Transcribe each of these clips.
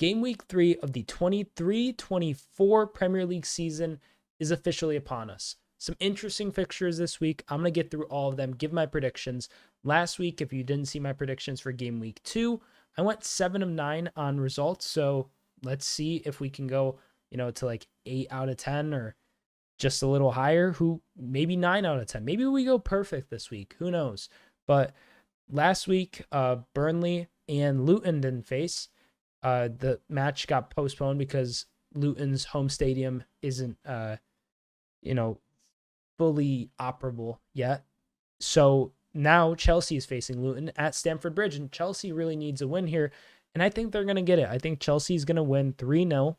Game week 3 of the 23-24 Premier League season is officially upon us. Some interesting fixtures this week. I'm going to get through all of them, give my predictions. Last week, if you didn't see my predictions for Game week 2, I went 7 of 9 on results. So let's see if we can go, to like 8 out of 10 or just a little higher. Maybe 9 out of 10. Maybe we go perfect this week. Who knows? But last week, Burnley and Luton didn't face. The match got postponed because Luton's home stadium isn't, fully operable yet. So now Chelsea is facing Luton at Stamford Bridge, and Chelsea really needs a win here, and I think they're going to get it. I think Chelsea's going to win 3-0.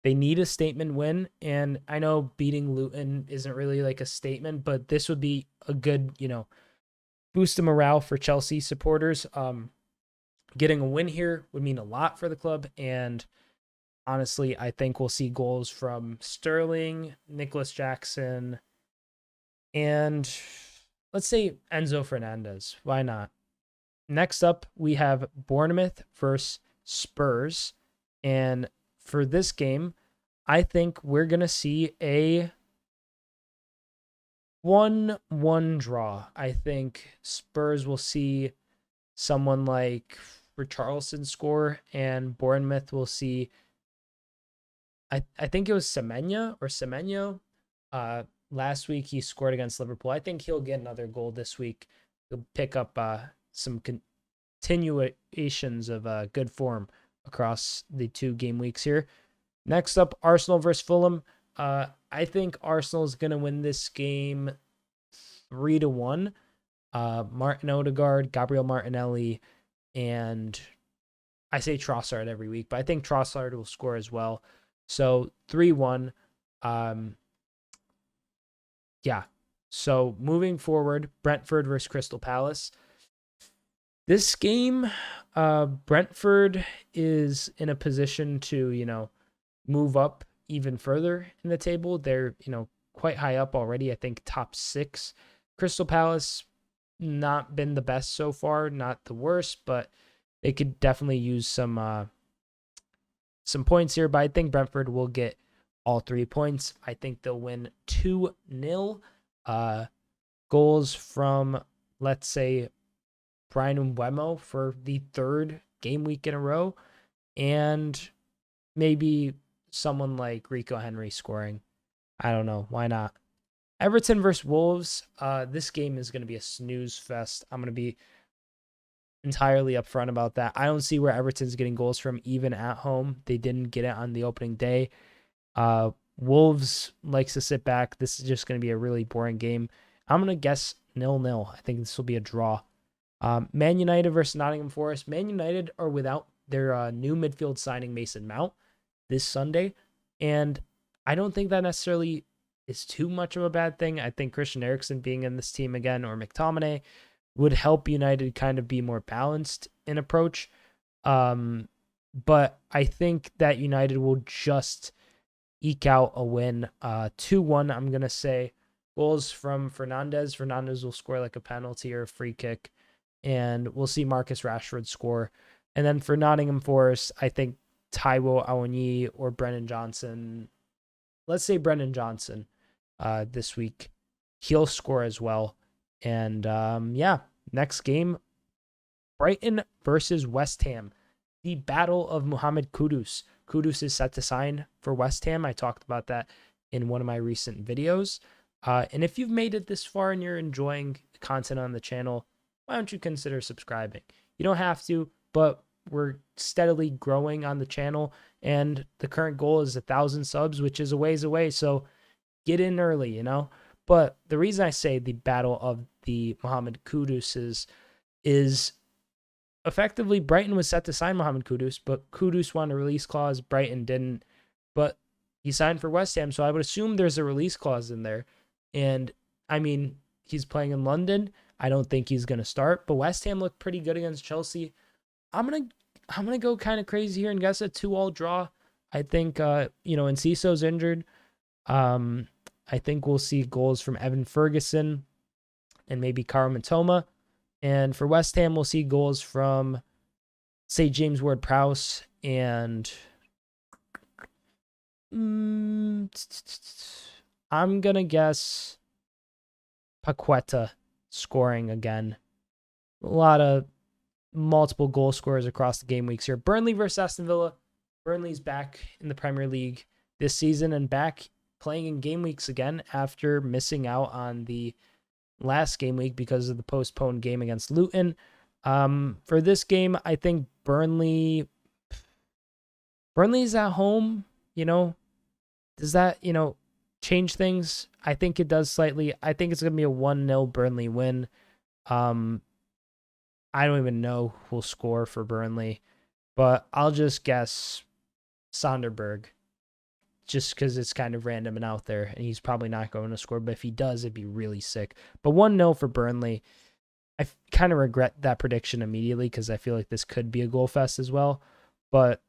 They need a statement win, and I know beating Luton isn't really like a statement, but this would be a good, boost of morale for Chelsea supporters. Getting a win here would mean a lot for the club, and honestly, I think we'll see goals from Sterling, Nicholas Jackson, and let's say Enzo Fernandez. Why not? Next up, we have Bournemouth versus Spurs, and for this game, I think we're going to see a 1-1 draw. I think Spurs will see someone like Richarlison score, and Bournemouth will see, I think it was Semenyo. Last week he scored against Liverpool. I think he'll get another goal this week. He'll pick up some continuations of good form across the 2 game weeks here. Next up, Arsenal versus Fulham. I think Arsenal is going to win this game 3-1. Martin Odegaard, Gabriel Martinelli, and I say Trossard every week, but I think Trossard will score as well. So 3-1. So moving forward, Brentford versus Crystal Palace. This game, Brentford is in a position to, move up even further in the table. They're, quite high up already. I think top 6. Crystal Palace, not been the best so far, not the worst, but they could definitely use some points here. But I think Brentford will get all 3 points. I think they'll win 2-0. Goals from, let's say, Brian Mbeumo for the 3rd game week in a row, and maybe someone like Rico Henry scoring. I don't know. Why not? Everton versus Wolves. This game is going to be a snooze fest. I'm going to be entirely upfront about that. I don't see where Everton's getting goals from, even at home. They didn't get it on the opening day. Wolves likes to sit back. This is just going to be a really boring game. I'm going to guess 0-0. I think this will be a draw. Man United versus Nottingham Forest. Man United are without their new midfield signing Mason Mount this Sunday, and I don't think that necessarily is too much of a bad thing. I think Christian Eriksen being in this team again, or McTominay, would help United kind of be more balanced in approach. But I think that United will just eke out a win. 2-1, I'm going to say. Goals from Fernandez. Fernandez will score like a penalty or a free kick, and we'll see Marcus Rashford score. And then for Nottingham Forest, I think Taiwo Awoniyi or Brennan Johnson. Let's say Brennan Johnson this week. He'll score as well. And next game, Brighton versus West Ham. The battle of Mohamed Kudus. Kudus is set to sign for West Ham. I talked about that in one of my recent videos. And if you've made it this far and you're enjoying the content on the channel, why don't you consider subscribing? You don't have to, but we're steadily growing on the channel, and the current goal is 1,000 subs, which is a ways away. So get in early, But the reason I say the battle of the Mohamed Kudus is effectively Brighton was set to sign Mohamed Kudus, but Kudus wanted a release clause. Brighton didn't, but he signed for West Ham, so I would assume there's a release clause in there. And I mean, he's playing in London. I don't think he's going to start, but West Ham looked pretty good against Chelsea. I'm gonna go kind of crazy here and guess a 2-2 draw. I think Enciso's injured. I think we'll see goals from Evan Ferguson and maybe Kara Matoma. And for West Ham, we'll see goals from say James Ward-Prowse and I'm going to guess Paqueta scoring again. A lot of multiple goal scorers across the game weeks here. Burnley versus Aston Villa. Burnley's back in the Premier League this season and back playing in game weeks again after missing out on the last game week because of the postponed game against Luton. For this game, I think Burnley's at home, does that, change things? I think it does slightly. I think it's going to be a 1-0 Burnley win. I don't even know who'll score for Burnley, but I'll just guess Sonderberg just because it's kind of random and out there, and he's probably not going to score, but if he does, it'd be really sick. But 1-0 for Burnley. I kind of regret that prediction immediately because I feel like this could be a goal fest as well. But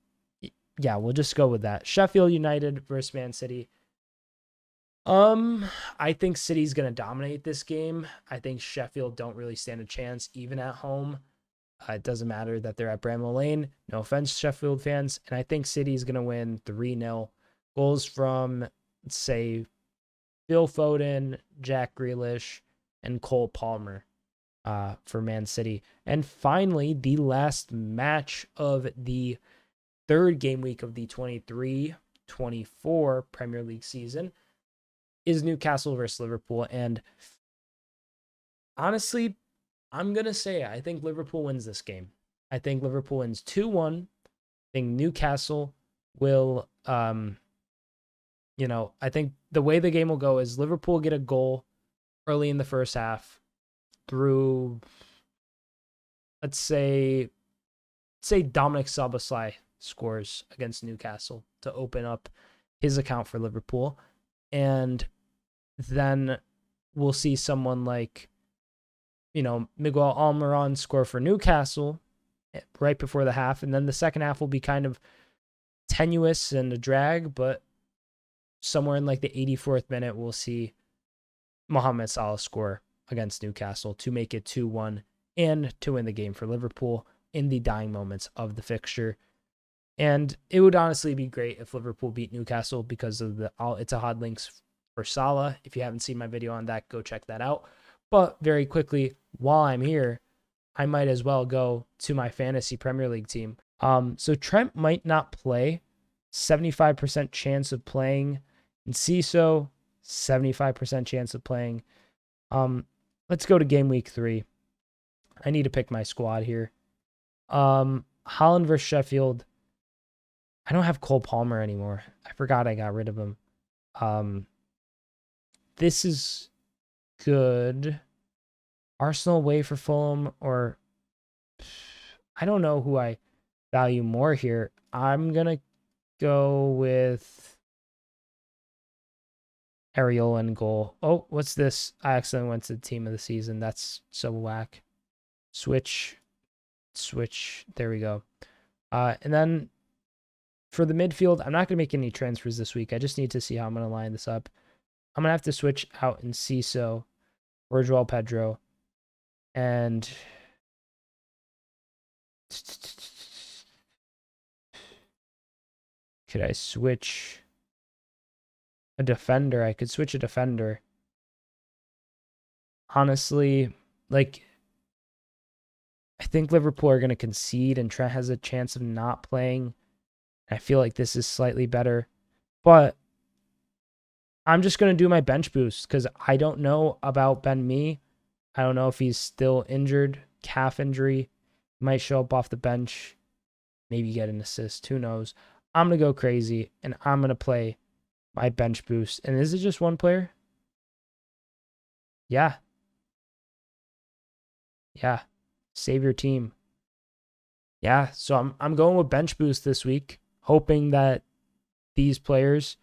yeah, we'll just go with that. Sheffield United versus Man City. I think City's going to dominate this game. I think Sheffield don't really stand a chance even at home. It doesn't matter that they're at Bramall Lane. No offense, Sheffield fans. And I think City's going to win 3-0. Goals from, let's say, Phil Foden, Jack Grealish, and Cole Palmer for Man City. And finally, the last match of the third game week of the 23-24 Premier League season is Newcastle versus Liverpool. And honestly, I'm going to say I think Liverpool wins this game. I think Liverpool wins 2-1. I think Newcastle will, I think the way the game will go is Liverpool get a goal early in the first half through, let's say Dominic Szoboszlai scores against Newcastle to open up his account for Liverpool. And then we'll see someone like, Miguel Almiron score for Newcastle right before the half. And then the second half will be kind of tenuous and a drag, but somewhere in like the 84th minute, we'll see Mohamed Salah score against Newcastle to make it 2-1 and to win the game for Liverpool in the dying moments of the fixture. And it would honestly be great if Liverpool beat Newcastle because of it's a hard links for Salah. If you haven't seen my video on that, go check that out. But very quickly, while I'm here, I might as well go to my fantasy Premier League team. So Trent might not play. 75% chance of playing. And Sedo, 75% chance of playing. Let's go to game week 3. I need to pick my squad here. Holland versus Sheffield. I don't have Cole Palmer anymore. I forgot I got rid of him. This is good. Arsenal away for Fulham, or I don't know who I value more here. I'm going to go with Areola in goal. Oh, what's this? I accidentally went to the team of the season. That's so whack. Switch. There we go. And then for the midfield, I'm not going to make any transfers this week. I just need to see how I'm going to line this up. I'm going to have to switch out in Sedo or João Pedro. And could I switch a defender? I could switch a defender. Honestly, I think Liverpool are going to concede and Trent has a chance of not playing. I feel like this is slightly better, but I'm just going to do my bench boost because I don't know about Ben Mee. I don't know if he's still injured, calf injury. Might show up off the bench, maybe get an assist. Who knows? I'm going to go crazy, and I'm going to play my bench boost. And is it just one player? Yeah. Save your team. Yeah, so I'm going with bench boost this week, hoping that these players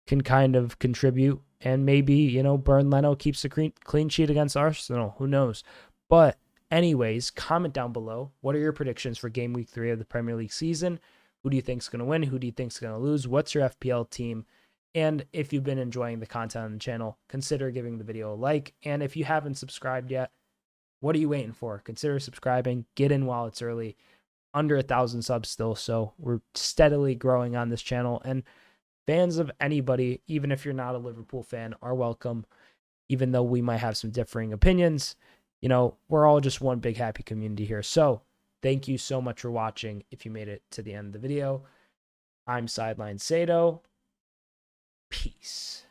can kind of contribute and maybe, Burn Leno keeps a clean sheet against Arsenal. Who knows? But anyways, comment down below. What are your predictions for game week 3 of the Premier League season? Who do you think is going to win? Who do you think is going to lose? What's your FPL team? And if you've been enjoying the content on the channel, consider giving the video a like. And if you haven't subscribed yet, what are you waiting for? Consider subscribing. Get in while it's early. under 1,000 subs still. So we're steadily growing on this channel, and fans of anybody, even if you're not a Liverpool fan, are welcome. Even though we might have some differing opinions, we're all just one big happy community here. So thank you so much for watching. If you made it to the end of the video, I'm Sideline Sedo. Peace.